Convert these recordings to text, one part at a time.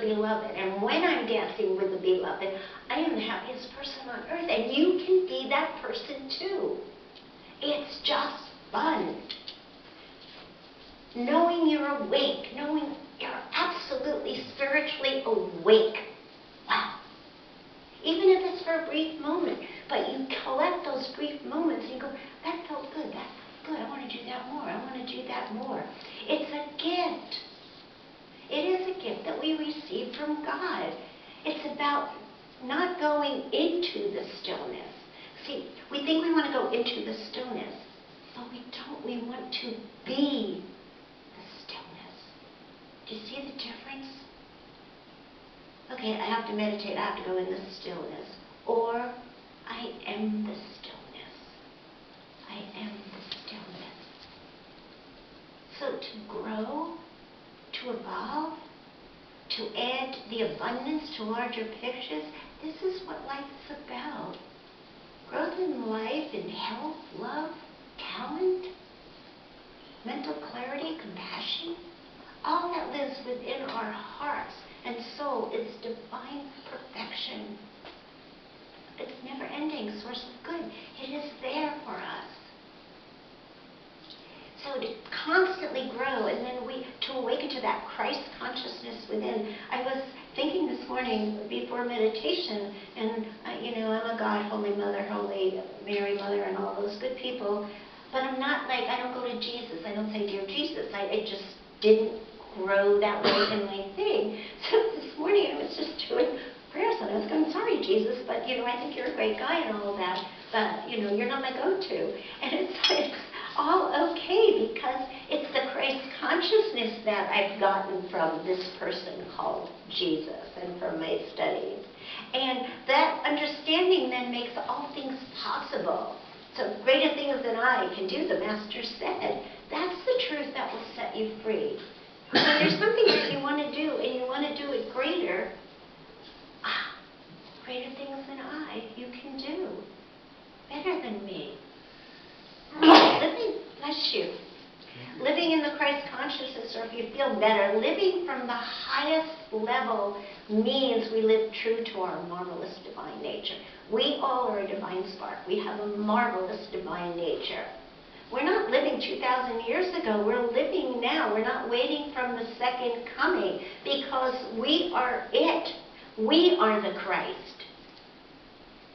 beloved. And when I'm dancing with the beloved, I am the happiest person on earth. And you can be that person too. It's just fun. Knowing you're awake, knowing you're absolutely spiritually awake. Wow. Even if it's for a brief moment, but you collect those brief moments and you go, that felt good, that felt good, I want to do that more, I want to do that more. It's a gift. It is a gift that we receive from God. It's about not going into the stillness. See, we think we want to go into the stillness, but we don't. We want to be the stillness. Do you see the difference? Okay, I have to meditate, I have to go in the stillness. Or, I am the stillness. I am the stillness. So to grow, to evolve, to add the abundance to larger pictures, this is what life is about. Growth in life, in health, love, talent, mental clarity, compassion, all that lives within our hearts and soul is divine perfection. It's never-ending source of good. It is there for us. So to constantly grow, and then to awaken to that Christ consciousness within. I was thinking this morning before meditation, and I'm a God, Holy Mother, Holy Mary Mother, and all those good people, but I'm not like, I don't go to Jesus. I don't say, Dear Jesus. I just didn't grow that way in my thing. So this morning I was just doing prayers, and I was going, sorry, Jesus, but I think you're a great guy and all of that, but you're not my go-to. And it's all okay because it's the Christ consciousness that I've gotten from this person called Jesus and from my studies. And that understanding then makes all things possible. So greater things than I can do, the Master said. That's the truth that will set you free. When there's something that you want to do and you want to do it greater, greater things than I, you can do. Better than me. Bless you. Living in the Christ consciousness, or if you feel better, living from the highest level means we live true to our marvelous divine nature. We all are a divine spark. We have a marvelous divine nature. We're not living 2,000 years ago. We're living now. We're not waiting from the second coming because we are it. We are the Christ.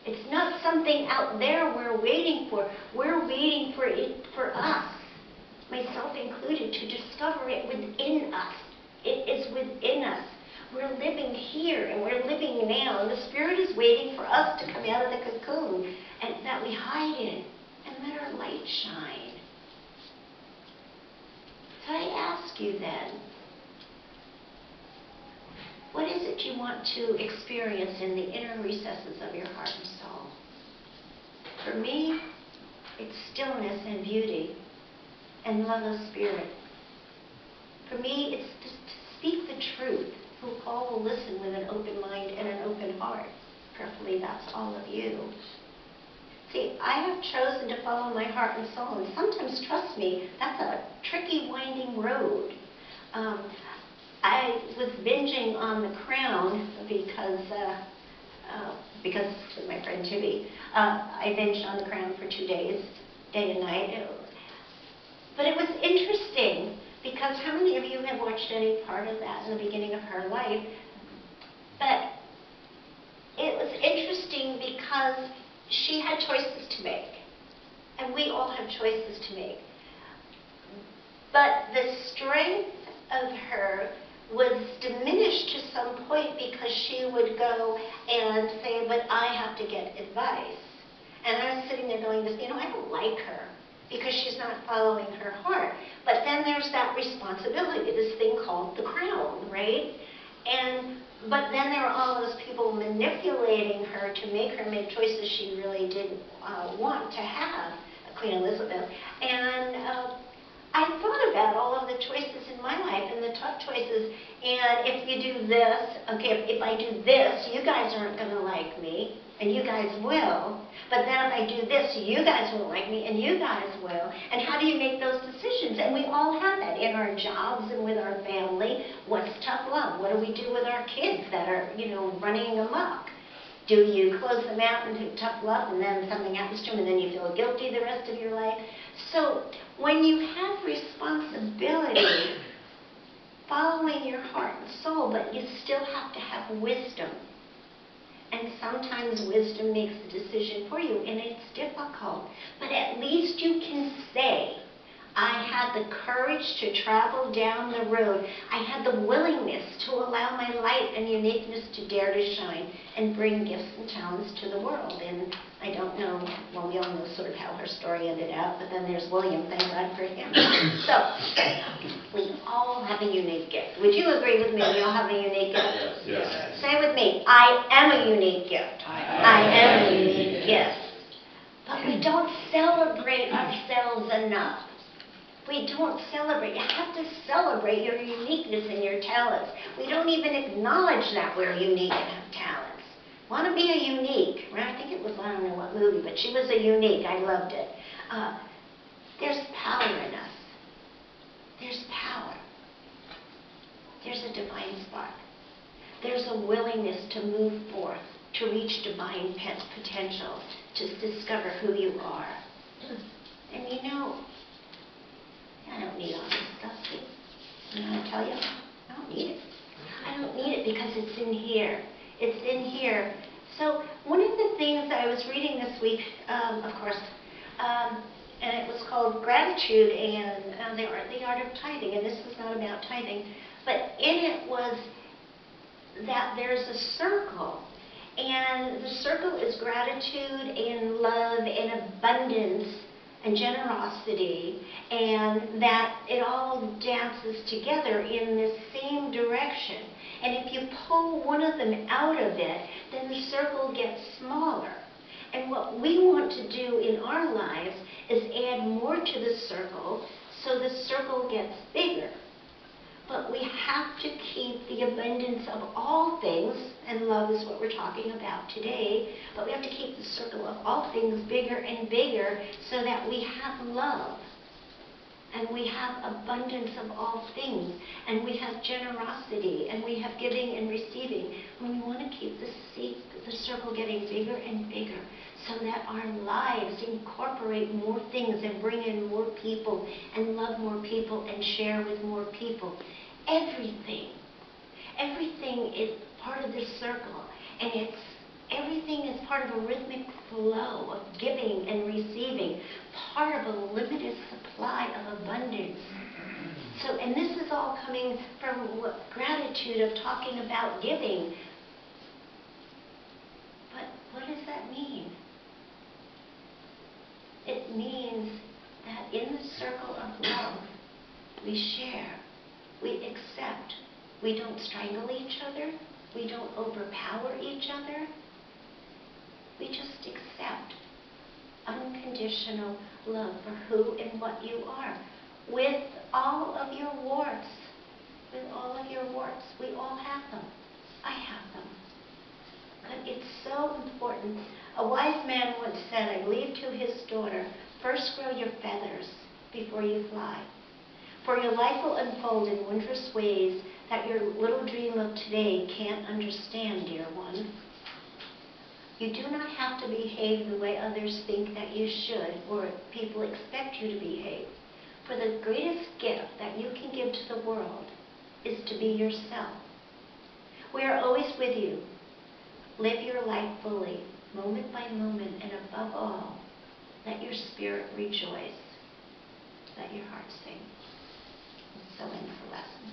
It's not something out there we're waiting for. We're waiting for it for us, myself included, to discover it within us. It is within us. We're living here and we're living now, and the Spirit is waiting for us to come out of the cocoon and that we hide in and let our light shine. So I ask you then, what is it you want to experience in the inner recesses of your heart and soul? For me, it's stillness and beauty and love of spirit. For me, it's just to speak the truth, who all will listen with an open mind and an open heart. Prayerfully, that's all of you. See, I have chosen to follow my heart and soul, and sometimes, trust me, that's a tricky, winding road. I was binging on The Crown because of my friend Tibby. I binged on The Crown for 2 days, day and night. But it was interesting because how many of you have watched any part of that in the beginning of her life? But it was interesting because she had choices to make, and we all have choices to make. But the strength of her was diminished to some point because she would go and say, but I have to get advice. And I was sitting there going, I don't like her because she's not following her heart. But then there's that responsibility, this thing called the crown, right? But then there were all those people manipulating her to make her make choices she really didn't want to have, Queen Elizabeth. And I thought about all of the choices in my life and the tough choices. And if you do this, okay, if I do this, you guys aren't going to like me, and you guys will. But then if I do this, you guys won't like me, and you guys will. And how do you make those decisions? And we all have that in our jobs and with our family. What's tough? love. What do we do with our kids that are, running amok? Do you close them out into tough love and then something happens to them and then you feel guilty the rest of your life? So when you have responsibility, following your heart and soul, but you still have to have wisdom. And sometimes wisdom makes the decision for you, and it's difficult. But at least you can say, I had the courage to travel down the road. I had the willingness to allow my light and uniqueness to dare to shine and bring gifts and talents to the world. And I don't know, well, we all know sort of how her story ended out, but then there's William, thank God for him. So, we all have a unique gift. Would you agree with me? We all have a unique gift? Yes. Say with me, I am a unique gift. I am a unique gift. But we don't celebrate ourselves enough. We don't celebrate. You have to celebrate your uniqueness and your talents. We don't even acknowledge that we're unique and have talents. Want to be a unique, right? I think it was, I don't know what movie, but she was a unique. I loved it. There's power in us. There's power. There's a divine spark. There's a willingness to move forth, to reach divine potential, to discover who you are. And I don't need all this stuff, see? I'm going to tell you, I don't need it. I don't need it because it's in here. It's in here. So one of the things that I was reading this week, of course, and it was called Gratitude and the Art of Tithing, and this was not about tithing, but in it was that there's a circle, and the circle is gratitude and love and abundance and generosity, and that it all dances together in this same direction. And if you pull one of them out of it, then the circle gets smaller. And what we want to do in our lives is add more to the circle so the circle gets bigger. But we have to keep the abundance of all things, and love is what we're talking about today, but we have to keep the circle of all things bigger and bigger so that we have love, and we have abundance of all things, and we have generosity, and we have giving and receiving. And we want to keep the circle getting bigger and bigger so that our lives incorporate more things and bring in more people and love more people and share with more people. Everything is part of this circle, and everything is part of a rhythmic flow of giving and receiving, part of a limited supply of abundance. So, and this is all coming from gratitude of talking about giving. But what does that mean? It means that in the circle of love, we share, we accept, we don't strangle each other, we don't overpower each other. We just accept unconditional love for who and what you are, with all of your warts. With all of your warts. We all have them. I have them. But it's so important. A wise man once said, I believe to his daughter, first grow your feathers before you fly. For your life will unfold in wondrous ways that your little dream of today can't understand, dear one. You do not have to behave the way others think that you should or people expect you to behave. For the greatest gift that you can give to the world is to be yourself. We are always with you. Live your life fully, moment by moment, and above all, let your spirit rejoice. Let your heart sing. And so ends the lesson.